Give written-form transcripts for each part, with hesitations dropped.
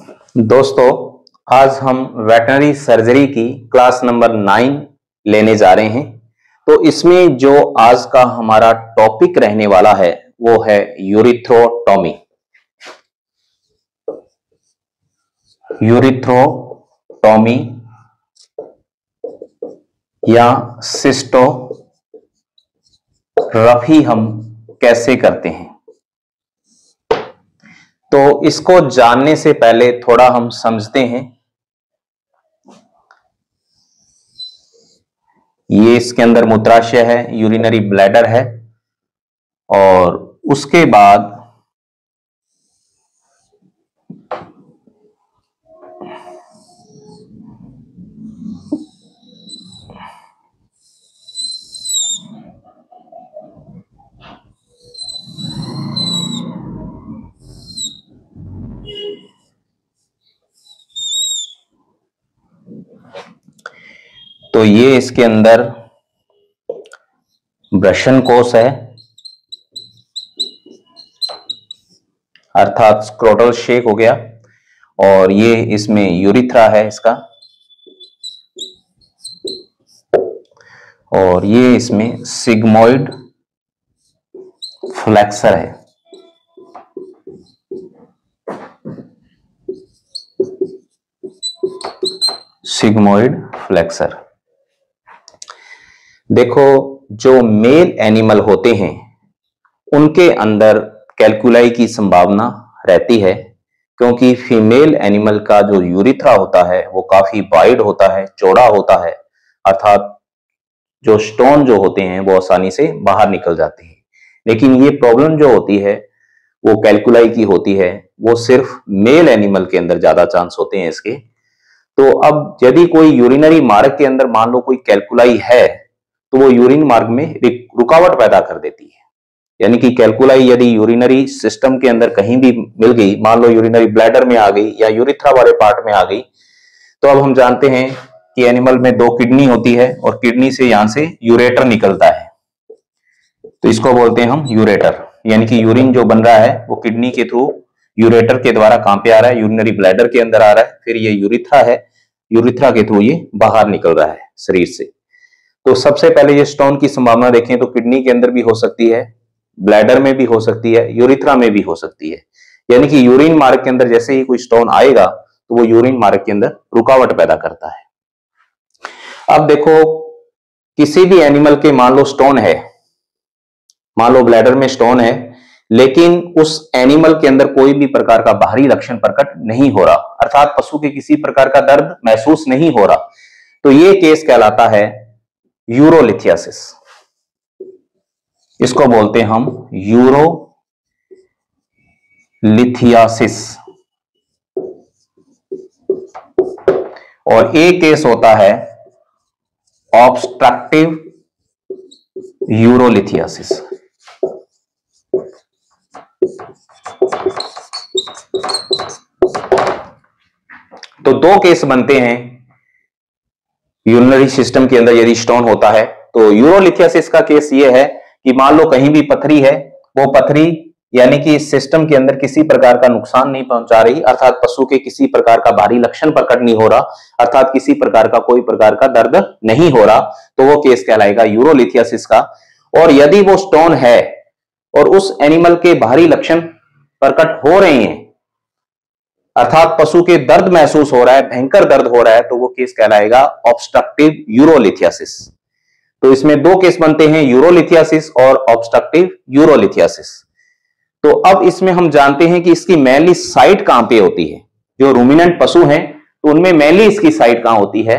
दोस्तों, आज हम वेटनरी सर्जरी की क्लास नंबर 9 लेने जा रहे हैं। तो इसमें जो आज का हमारा टॉपिक रहने वाला है वो है यूरिथ्रोटॉमी। यूरिथ्रोटॉमी या सिस्टोग्राफी हम कैसे करते हैं। तो इसको जानने से पहले थोड़ा हम समझते हैं। ये इसके अंदर मूत्राशय है, यूरिनरी ब्लैडर है, और उसके बाद तो ये इसके अंदर ब्रशन कोश है, अर्थात स्क्रोटल शेक हो गया, और ये इसमें यूरिथ्रा है इसका, और ये इसमें सिग्मोइड फ्लेक्सर है। Sigmoid flexor. देखो, जो मेल एनिमल होते हैं उनके अंदर कैल्कुलाई की संभावना रहती है, क्योंकि फीमेल एनिमल का जो यूरिथ्रा होता है वो काफी वाइड होता है, चौड़ा होता है, अर्थात जो स्टोन जो होते हैं वो आसानी से बाहर निकल जाते हैं। लेकिन ये प्रॉब्लम जो होती है वो कैल्कुलाई की होती है, वो सिर्फ मेल एनिमल के अंदर ज्यादा चांस होते हैं इसके। तो अब यदि कोई यूरिनरी मार्ग के अंदर मान लो कोई कैल्कुलाई है, तो वो यूरिन मार्ग में रुकावट पैदा कर देती है। यानी कि कैल्कुलाई यदि यूरिनरी सिस्टम के अंदर कहीं भी मिल गई, मान लो यूरिनरी ब्लैडर में आ गई या यूरिथ्रा वाले पार्ट में आ गई, तो अब हम जानते हैं कि एनिमल में 2 किडनी होती है और किडनी से यहां से यूरेटर निकलता है, तो इसको बोलते हैं हम यूरेटर। यानी कि यूरिन जो बन रहा है वो किडनी के थ्रू यूरेटर के द्वारा कहां पे आ रहा है, यूरिनरी ब्लैडर के अंदर आ रहा है, फिर ये यूरिथ्रा है, यूरिथ्रा के थ्रू ये बाहर निकल रहा है शरीर से। तो सबसे पहले ये स्टोन की संभावना देखें तो किडनी के अंदर भी हो सकती है, ब्लैडर में भी हो सकती है, यूरिथ्रा में भी हो सकती है। यानी कि यूरिन मार्ग के अंदर जैसे ही कोई स्टोन आएगा तो वो यूरिन मार्ग के अंदर रुकावट पैदा करता है। अब देखो, किसी भी एनिमल के मान लो स्टोन है, मान लो ब्लैडर में स्टोन है, लेकिन उस एनिमल के अंदर कोई भी प्रकार का बाहरी लक्षण प्रकट नहीं हो रहा, अर्थात पशु के किसी प्रकार का दर्द महसूस नहीं हो रहा, तो ये केस कहलाता है यूरोलिथियासिस। इसको बोलते हैं हम यूरोलिथियासिस। और एक केस होता है ऑब्स्ट्रक्टिव यूरोलिथियासिस। तो 2 केस बनते हैं यूरिनरी सिस्टम के अंदर यदि स्टोन होता है। तो यूरोलिथियासिस का केस ये है कि मान लो कहीं भी पथरी है, वो पथरी यानी कि इस सिस्टम के अंदर किसी प्रकार का नुकसान नहीं पहुंचा रही, अर्थात पशु के किसी प्रकार का बाहरी लक्षण प्रकट नहीं हो रहा, अर्थात किसी प्रकार का कोई प्रकार का दर्द नहीं हो रहा, तो वो केस कहलाएगा यूरोलिथियासिस का। और यदि वो स्टोन है और उस एनिमल के बाहरी लक्षण प्रकट हो रहे हैं, अर्थात पशु के दर्द महसूस हो रहा है, भयंकर दर्द हो रहा है, तो वो केस कहलाएगा ऑब्स्ट्रक्टिव यूरोलिथियासिस। तो इसमें 2 केस बनते हैं, यूरोलिथियासिस और ऑब्स्ट्रक्टिव यूरोलिथियासिस। तो अब इसमें हम जानते हैं कि इसकी मेनली साइट कहां पे होती है। जो रूमिनेंट पशु हैं तो उनमें मेनली इसकी साइट कहां होती है।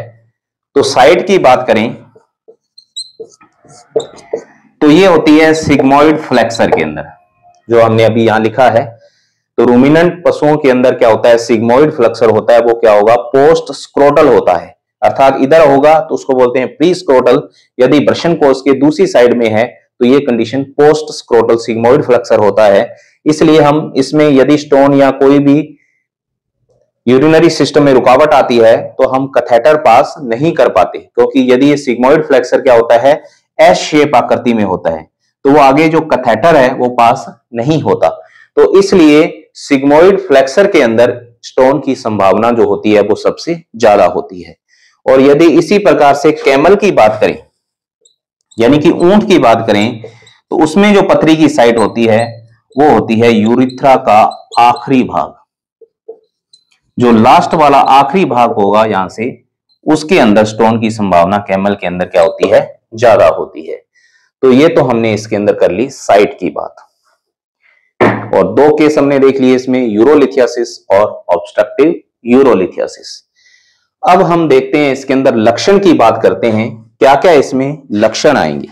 तो साइट की बात करें तो ये होती है सिग्मोइड फ्लेक्सर के अंदर, जो हमने अभी यहां लिखा है। तो रूमिनेंट पशुओं के अंदर क्या होता है, सिग्मोइड फ्लेक्सर होता है, वो क्या होगा, पोस्ट स्क्रोटल होता है, अर्थात इधर होगा तो उसको बोलते हैं प्री स्क्रोटल। यदि ब्रशन कोश के दूसरी साइड में है तो ये condition post scrotal sigmoid flexor होता है। इसलिए हम इसमें यदि स्टोन या कोई भी यूरिनरी सिस्टम में रुकावट आती है तो हम कैथेटर पास नहीं कर पाते, क्योंकि यदि ये सिग्मोइड फ्लेक्सर क्या होता है, एस शेप आकृति में होता है, तो वो आगे जो कैथेटर है वो पास नहीं होता। तो इसलिए सिग्मोइड फ्लेक्सर के अंदर स्टोन की संभावना जो होती है वो सबसे ज्यादा होती है। और यदि इसी प्रकार से कैमल की बात करें, यानी कि ऊंट की बात करें, तो उसमें जो पथरी की साइट होती है वो होती है यूरिथ्रा का आखिरी भाग। जो लास्ट वाला आखिरी भाग होगा यहां से, उसके अंदर स्टोन की संभावना कैमल के अंदर क्या होती है, ज्यादा होती है। तो ये तो हमने इसके अंदर कर ली साइट की बात। और दो केस हमने देख लिए इसमें, यूरोलिथियासिस और ऑब्स्ट्रक्टिव यूरोलिथियासिस। अब हम देखते हैं इसके अंदर लक्षण की बात करते हैं, क्या क्या इसमें लक्षण आएंगे।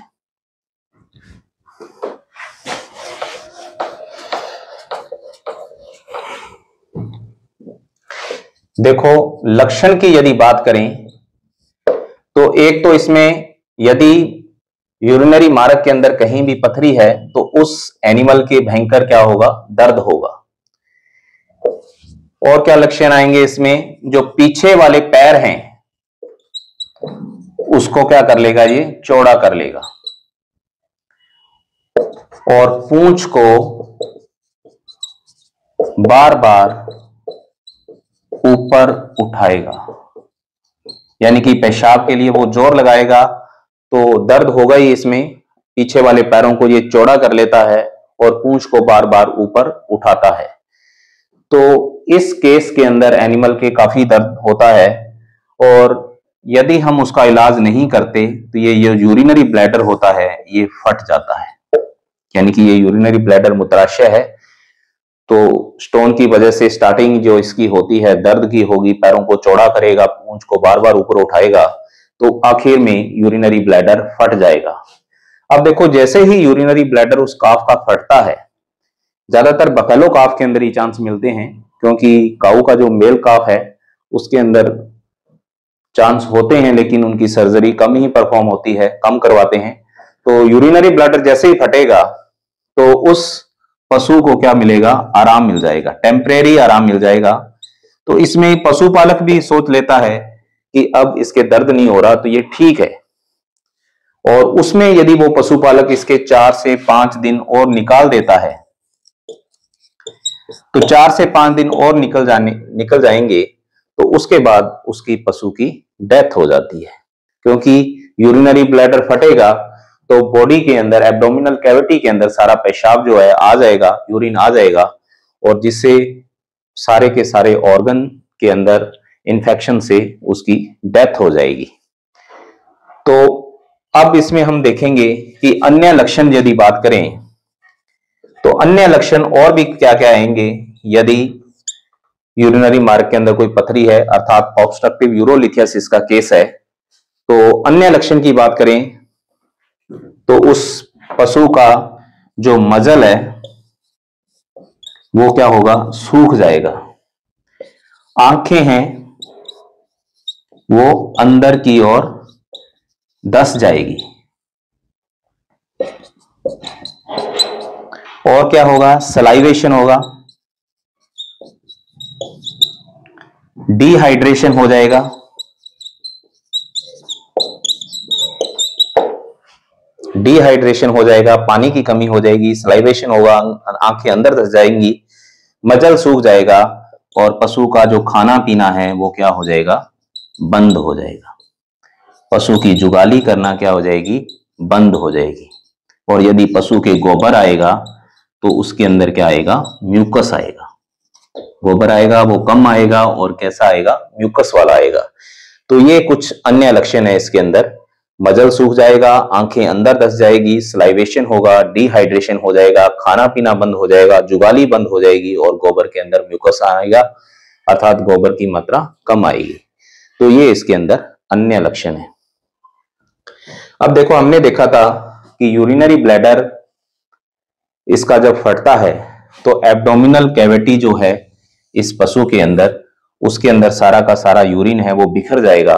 देखो, लक्षण की यदि बात करें तो एक तो इसमें यदि यूरिनरी मार्ग के अंदर कहीं भी पथरी है तो उस एनिमल के भयंकर क्या होगा, दर्द होगा। और क्या लक्षण आएंगे इसमें, जो पीछे वाले पैर हैं उसको क्या कर लेगा, ये चौड़ा कर लेगा और पूंछ को बार बार ऊपर उठाएगा, यानी कि पेशाब के लिए वो जोर लगाएगा तो दर्द होगा ही इसमें। पीछे वाले पैरों को ये चौड़ा कर लेता है और पूंछ को बार बार ऊपर उठाता है। तो इस केस के अंदर एनिमल के काफी दर्द होता है और यदि हम उसका इलाज नहीं करते तो ये यूरिनरी ब्लैडर होता है ये फट जाता है, यानी कि ये यूरिनरी ब्लैडर मूत्राशय है। तो स्टोन की वजह से स्टार्टिंग जो इसकी होती है दर्द की होगी, पैरों को चौड़ा करेगा, पूंछ को बार बार ऊपर उठाएगा, तो आखिर में यूरिनरी ब्लैडर फट जाएगा। अब देखो, जैसे ही यूरिनरी ब्लैडर उस काफ का फटता है, ज्यादातर बफेलो काफ के अंदर ही चांस मिलते हैं, क्योंकि काऊ का जो मेल काफ है उसके अंदर चांस होते हैं लेकिन उनकी सर्जरी कम ही परफॉर्म होती है, कम करवाते हैं। तो यूरिनरी ब्लैडर जैसे ही फटेगा तो उस पशु को क्या मिलेगा, आराम मिल जाएगा, टेम्परेरी आराम मिल जाएगा। तो इसमें पशुपालक भी सोच लेता है कि अब इसके दर्द नहीं हो रहा तो ये ठीक है। और उसमें यदि वो पशुपालक इसके 4 से 5 दिन और निकाल देता है तो 4 से 5 दिन और निकल जाएंगे तो उसके बाद उसकी पशु की डेथ हो जाती है, क्योंकि यूरिनरी ब्लैडर फटेगा तो बॉडी के अंदर, एब्डोमिनल कैविटी के अंदर सारा पेशाब जो है आ जाएगा, यूरिन आ जाएगा, और जिससे सारे के सारे ऑर्गन के अंदर इन्फेक्शन से उसकी डेथ हो जाएगी। तो अब इसमें हम देखेंगे कि अन्य लक्षण यदि बात करें तो अन्य लक्षण और भी क्या क्या आएंगे। यदि यूरिनरी मार्ग के अंदर कोई पथरी है, अर्थात ऑब्स्ट्रक्टिव यूरोलिथियासिस का केस है, तो अन्य लक्षण की बात करें तो उस पशु का जो मजल है वो क्या होगा, सूख जाएगा। आंखें हैं वो अंदर की ओर धंस जाएगी। और क्या होगा, सलाइवेशन होगा, डिहाइड्रेशन हो जाएगा, डिहाइड्रेशन हो जाएगा, पानी की कमी हो जाएगी, सलाइवेशन होगा, आंखें अंदर धंस जाएंगी, मजल सूख जाएगा और पशु का जो खाना पीना है वो क्या हो जाएगा, बंद हो जाएगा। पशु की जुगाली करना क्या हो जाएगी, बंद हो जाएगी। और यदि पशु के गोबर आएगा तो उसके अंदर क्या आएगा, म्यूकस आएगा। गोबर आएगा वो कम आएगा और कैसा आएगा, म्यूकस वाला आएगा। तो ये कुछ अन्य लक्षण है इसके अंदर। मजल सूख जाएगा, आंखें अंदर धंस जाएगी, सलाइवेशन होगा, डिहाइड्रेशन हो जाएगा, खाना पीना बंद हो जाएगा, जुगाली बंद हो जाएगी और गोबर के अंदर म्यूकस आएगा, अर्थात गोबर की मात्रा कम आएगी। तो ये इसके अंदर अन्य लक्षण है। अब देखो, हमने देखा था कि यूरिनरी ब्लैडर इसका जब फटता है तो एब्डोमिनल कैविटी जो है इस पशु के अंदर, उसके अंदर सारा का सारा यूरिन है वो बिखर जाएगा,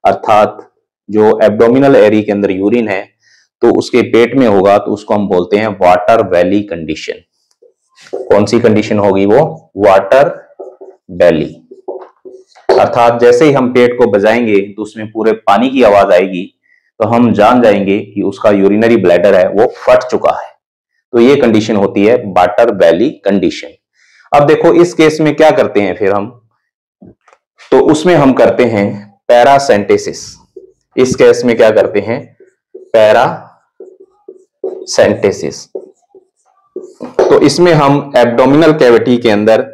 अर्थात जो एब्डोमिनल एरिया के अंदर यूरिन है तो उसके पेट में होगा, तो उसको हम बोलते हैं वाटर वैली कंडीशन। कौन सी कंडीशन होगी वो, वाटर वैली। अर्थात जैसे ही हम पेट को बजाएंगे तो उसमें पूरे पानी की आवाज आएगी, तो हम जान जाएंगे कि उसका यूरिनरी ब्लैडर है वो फट चुका है। तो ये कंडीशन होती है वाटर वैली कंडीशन। अब देखो इस केस में क्या करते हैं फिर हम, तो उसमें हम करते हैं पैरासेंटेसिस। इस केस में क्या करते हैं, पैरासेंटेसिस। तो इसमें हम एब्डोमिनल कैविटी के अंदर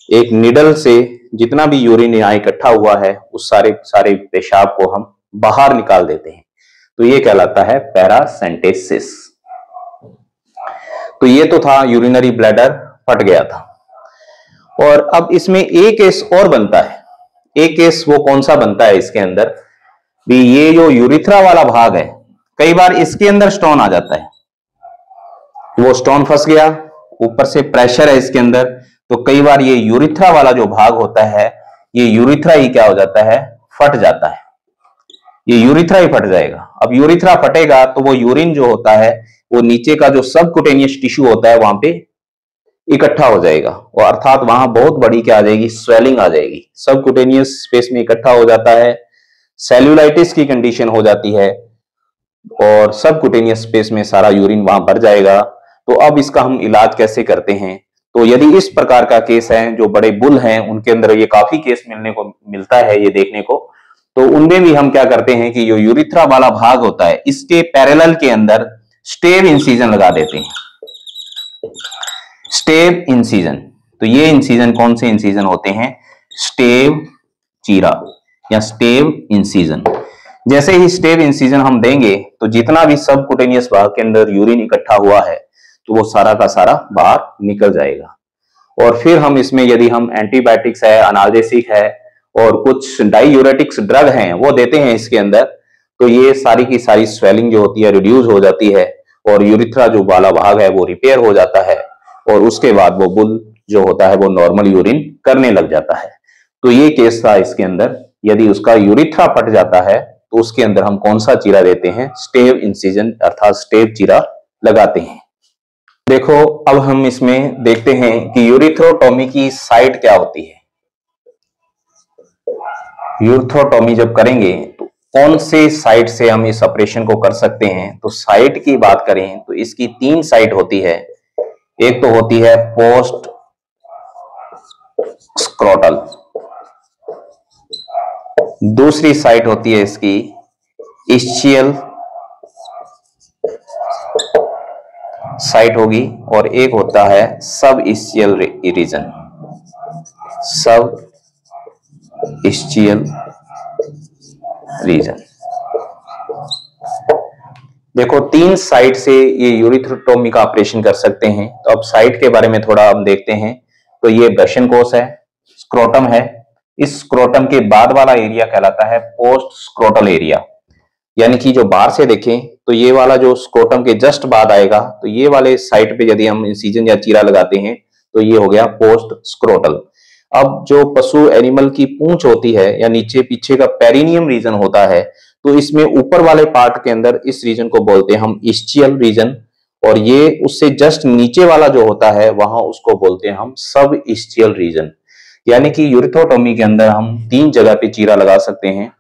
एक निडल से जितना भी यूरिन यहाँ इकट्ठा हुआ है उस सारे पेशाब को हम बाहर निकाल देते हैं, तो ये कहलाता है पैरासेंटेसिस। तो ये तो था यूरिनरी ब्लैडर फट गया था। और अब इसमें एक केस और बनता है। एक केस वो कौन सा बनता है इसके अंदर भी, ये जो यूरिथ्रा वाला भाग है, कई बार इसके अंदर स्टोन आ जाता है, वो स्टोन फंस गया, ऊपर से प्रेशर है इसके अंदर, तो कई बार ये यूरिथ्रा वाला जो भाग होता है, ये यूरिथ्रा ही क्या हो जाता है, फट जाता है। ये यूरिथ्रा ही फट जाएगा। अब यूरिथ्रा फटेगा तो वो यूरिन जो होता है वो नीचे का जो सबक्यूटेनियस टिश्यू होता है वहां पे इकट्ठा हो जाएगा, और अर्थात वहां बहुत बड़ी क्या आ जाएगी, स्वेलिंग आ जाएगी। सबक्यूटेनियस स्पेस में इकट्ठा हो जाता है, सेल्यूलाइटिस की कंडीशन हो जाती है, और सबक्यूटेनियस स्पेस में सारा यूरिन वहां भर जाएगा। तो अब इसका हम इलाज कैसे करते हैं, तो यदि इस प्रकार का केस है, जो बड़े बुल हैं उनके अंदर ये काफी केस मिलता है ये देखने को, तो उनमें भी हम क्या करते हैं कि जो यूरिथ्रा वाला भाग होता है इसके पैरेलल के अंदर स्टेव इंसिजन लगा देते हैं। स्टेव इंसिजन, तो ये इंसिजन कौन से इंसिजन होते हैं, स्टेव चीरा या स्टेव इंसिजन। जैसे ही स्टेव इंसिजन हम देंगे तो जितना भी सबक्यूटेनियस भाग के अंदर यूरिन इकट्ठा हुआ है तो वो सारा का सारा बाहर निकल जाएगा। और फिर हम इसमें यदि हम एंटीबायोटिक्स है, अनाल्जेसिक है और कुछ डाईयूरेटिक्स ड्रग हैं वो देते हैं इसके अंदर, तो ये सारी की सारी स्वेलिंग जो होती है रिड्यूस हो जाती है, और यूरिथ्रा जो वाला भाग है वो रिपेयर हो जाता है, और उसके बाद वो बुल जो होता है वो नॉर्मल यूरिन करने लग जाता है। तो ये केस था इसके अंदर। यदि उसका यूरिथ्रा फट जाता है तो उसके अंदर हम कौन सा चीरा देते हैं, स्टेव इंसिजन अर्थात स्टेव चीरा लगाते हैं। देखो अब हम इसमें देखते हैं कि यूरिथ्रोटोमी की साइट क्या होती है। यूरिथ्रोटोमी जब करेंगे तो कौन से साइट से हम इस ऑपरेशन को कर सकते हैं, तो साइट की बात करें तो इसकी 3 साइट होती है। एक तो होती है पोस्ट स्क्रोटल, दूसरी साइट होती है इसकी इस्चियल साइट होगी, और एक होता है सब इस्चियल रीजन, सब इस्चियल रीजन। देखो 3 साइट से ये यूरिथ्रोटोमी का ऑपरेशन कर सकते हैं। तो अब साइट के बारे में थोड़ा हम देखते हैं। तो ये ब्रशन कोश है, स्क्रोटम है, इस स्क्रोटम के बाद वाला एरिया कहलाता है पोस्ट स्क्रोटल एरिया, यानी कि जो बाहर से देखें तो ये वाला जो स्क्रोटम के जस्ट बाद आएगा, तो ये वाले साइट पे यदि हम इंसिजन या चीरा लगाते हैं तो ये हो गया पोस्ट स्क्रोटल। अब जो पशु एनिमल की पूंछ होती है या नीचे पीछे का पेरिनियम रीजन होता है, तो इसमें ऊपर वाले पार्ट के अंदर इस रीजन को बोलते हैं हम इस्चियल रीजन, और ये उससे जस्ट नीचे वाला जो होता है वहां उसको बोलते हैं हम सब इस्चियल रीजन। यानी कि यूरिथ्रोटोमी के अंदर हम 3 जगह पे चीरा लगा सकते हैं,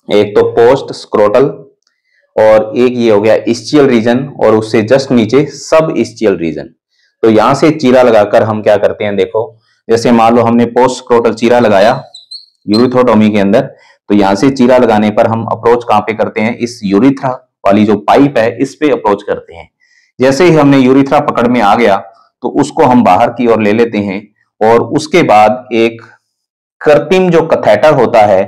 एक तो पोस्ट स्क्रोटल, और एक ये हो गया इस्चियल रीजन, और उससे जस्ट नीचे सब इस्चियल रीजन। तो यहां से चीरा लगाकर हम क्या करते हैं, देखो जैसे मान लो हमने पोस्ट स्क्रोटल चीरा लगाया यूरिथ्रोटोमी के अंदर, तो यहां से चीरा लगाने पर हम अप्रोच कहां पे करते हैं, इस यूरिथ्रा वाली जो पाइप है इस पे अप्रोच करते हैं। जैसे ही हमने यूरिथ्रा पकड़ में आ गया तो उसको हम बाहर की ओर ले लेते हैं, और उसके बाद एक कृत्रिम जो कैथेटर होता है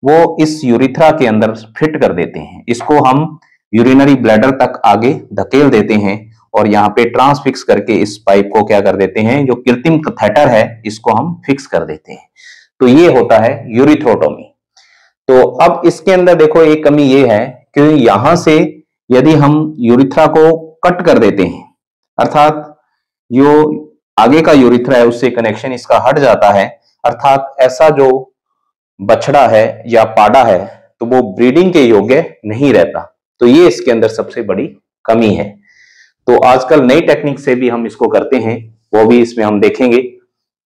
वो इस यूरिथ्रा के अंदर फिट कर देते हैं। इसको हम यूरिनरी ब्लैडर तक आगे धकेल देते हैं, और यहाँ पे ट्रांसफिक्स करके इस पाइप को क्या कर देते हैं, जो कृत्रिम कैथेटर है इसको हम फिक्स कर देते हैं। तो ये होता है यूरिथ्रोटोमी। तो अब इसके अंदर देखो एक कमी ये है कि यहां से यदि हम यूरिथ्रा को कट कर देते हैं, अर्थात जो आगे का यूरिथ्रा है उससे कनेक्शन इसका हट जाता है, अर्थात ऐसा जो बछड़ा है या पाड़ा है तो वो ब्रीडिंग के योग्य नहीं रहता। तो ये इसके अंदर सबसे बड़ी कमी है। तो आजकल नई टेक्निक से भी हम इसको करते हैं, वो भी इसमें हम देखेंगे।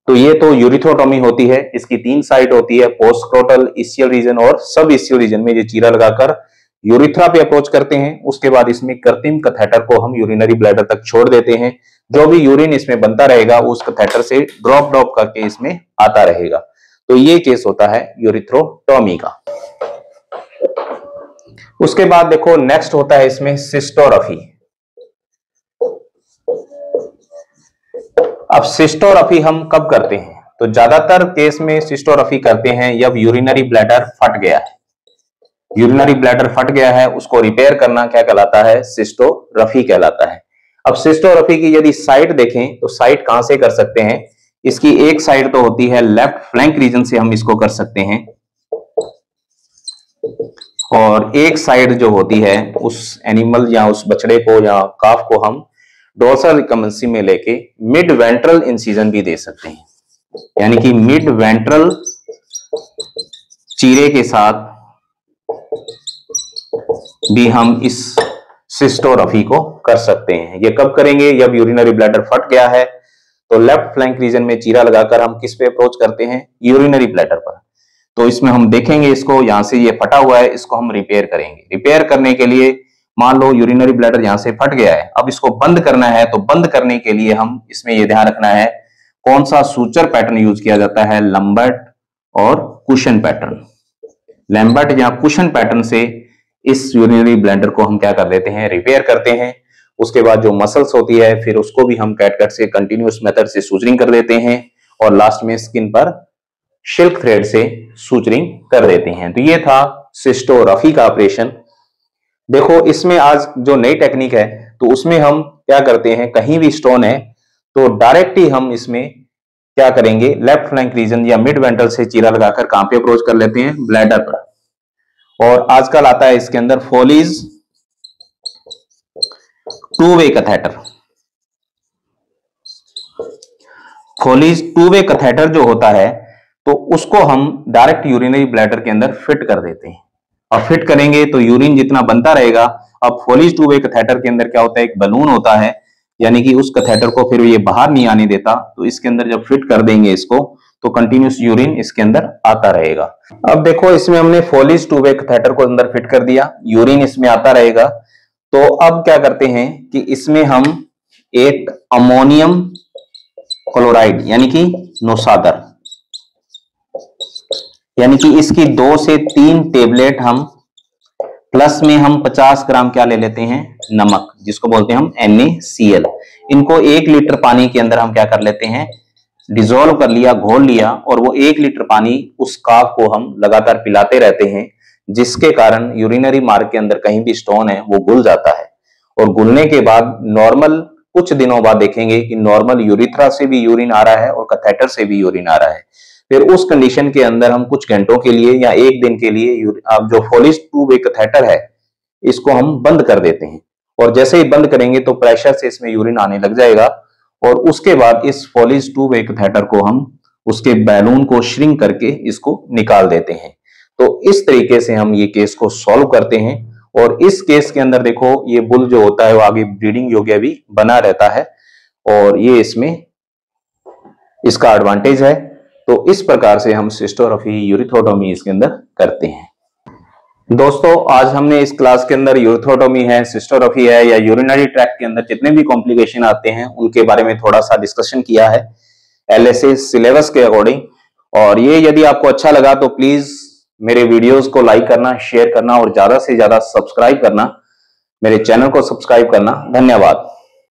तो ये तो यूरिथ्रोटोमी होती है, इसकी 3 साइट होती है, पोस्ट स्क्रोटल, इस्चियल रीजन और सब इस्चियल रीजन में ये चीरा लगाकर यूरिथ्रा पे अप्रोच करते हैं, उसके बाद इसमें कृत्रिम कैथेटर को हम यूरिनरी ब्लैडर तक छोड़ देते हैं। जो भी यूरिन इसमें बनता रहेगा उस कैथेटर से ड्रॉप ड्रॉप करके इसमें आता रहेगा। तो ये केस होता है यूरिथ्रोटॉमी का। उसके बाद देखो नेक्स्ट होता है इसमें सिस्टोरफी। अब सिस्टोरफी हम कब करते हैं? तो ज्यादातर केस में सिस्टोरफी करते हैं जब यूरिनरी ब्लैडर फट गया है। यूरिनरी ब्लैडर फट गया है, उसको रिपेयर करना क्या कहलाता है? सिस्टोरफी कहलाता है। अब सिस्टोरफी की यदि साइट देखें तो साइट कहां से कर सकते हैं? इसकी एक साइड तो होती है लेफ्ट फ्लैंक रीजन से हम इसको कर सकते हैं, और एक साइड जो होती है उस एनिमल या उस बछड़े को या काफ को हम डोर्सल रिकमेंसी में लेके मिड वेंट्रल इंसिजन भी दे सकते हैं, यानी कि मिड वेंट्रल चीरे के साथ भी हम इस सिस्टोरफी को कर सकते हैं। ये कब करेंगे? जब यूरिनरी ब्लैडर फट गया है तो लेफ्ट फ्लैंक रीजन में चीरा लगाकर हम किस पे अप्रोच करते हैं? यूरिनरी ब्लैडर पर। तो इसमें हम देखेंगे इसको, यहां से ये फटा हुआ है, इसको हम रिपेयर करेंगे। रिपेयर करने के लिए मान लो यूरिनरी ब्लैडर यहां से फट गया है, अब इसको बंद करना है, तो बंद करने के लिए हम इसमें ये ध्यान रखना है कौन सा सूचर पैटर्न यूज किया जाता है? लैम्बर्ट और कुशन पैटर्न। लैम्बर्ट या कुशन पैटर्न से इस यूरिनरी ब्लैडर को हम क्या कर देते हैं? रिपेयर करते हैं। उसके बाद जो मसल्स होती है फिर उसको भी हम कैट कट से कंटिन्यूअस मेथड से सूचरिंग कर देते हैं, और लास्ट में स्किन पर सिल्क थ्रेड से सूचरिंग कर देते हैं। तो ये था सिस्टोरफी का ऑपरेशन। देखो इसमें आज जो नई टेक्निक है तो उसमें हम क्या करते हैं, कहीं भी स्टोन है तो डायरेक्ट ही हम इसमें क्या करेंगे, लेफ्ट फ्लैंक रीजन या मिड वेंट्रल से चीरा लगाकर कहां पे अप्रोच कर लेते हैं? ब्लैडर पर। और आजकल आता है इसके अंदर Foley's two way catheter. Foley's two way catheter जो होता है तो उसको हम डायरेक्ट यूरिनरी ब्लैडर के अंदर फिट कर देते हैं, और फिट करेंगे तो यूरिन जितना बनता रहेगा। अब फोलीज टू वे कैथेटर के अंदर क्या होता है? एक बलून होता है, यानी कि उस कैथेटर को फिर ये बाहर नहीं आने देता। तो इसके अंदर जब फिट कर देंगे इसको तो कंटिन्यूस यूरिन इसके अंदर आता रहेगा। अब देखो इसमें हमने फोलीज टू वे कैथेटर को अंदर फिट कर दिया, यूरिन इसमें आता रहेगा। तो अब क्या करते हैं कि इसमें हम एक अमोनियम क्लोराइड यानी कि नोसादर, यानी कि इसकी 2 से 3 टेबलेट हम प्लस में हम 50 ग्राम क्या ले लेते हैं? नमक, जिसको बोलते हैं हम NaCl। इनको 1 लीटर पानी के अंदर हम क्या कर लेते हैं? डिसॉल्व कर लिया, घोल लिया, और वो 1 लीटर पानी उस काफ को हम लगातार पिलाते रहते हैं, जिसके कारण यूरिनरी मार्ग के अंदर कहीं भी स्टोन है वो घुल जाता है। और घुलने के बाद नॉर्मल कुछ दिनों बाद देखेंगे कि नॉर्मल यूरिथ्रा से भी यूरिन आ रहा है और कैथेटर से भी यूरिन आ रहा है। फिर उस कंडीशन के अंदर हम कुछ घंटों के लिए या 1 दिन के लिए अब जो फोलीज टू वे कैथेटर है इसको हम बंद कर देते हैं, और जैसे ही बंद करेंगे तो प्रेशर से इसमें यूरिन आने लग जाएगा। और उसके बाद इस फोलीज टू वे कैथेटर को हम उसके बैलून को श्रिंक करके इसको निकाल देते हैं। तो इस तरीके से हम ये केस को सॉल्व करते हैं। और इस केस के अंदर देखो ये बुल जो होता है वो आगे ब्रीडिंग योग्य भी बना रहता है, और ये इसमें इसका एडवांटेज है। तो इस प्रकार से हम सिस्टोरफी यूरिथ्रोटोमी इसके अंदर करते हैं। दोस्तों आज हमने इस क्लास के अंदर यूरिथ्रोटोमी है, सिस्टोरफी है, या यूरिनरी ट्रैक्ट के अंदर जितने भी कॉम्प्लिकेशन आते हैं उनके बारे में थोड़ा सा डिस्कशन किया है LSA सिलेबस के अकॉर्डिंग। और ये यदि आपको अच्छा लगा तो प्लीज मेरे वीडियोस को लाइक करना, शेयर करना और ज्यादा से ज्यादा सब्सक्राइब करना, मेरे चैनल को सब्सक्राइब करना। धन्यवाद।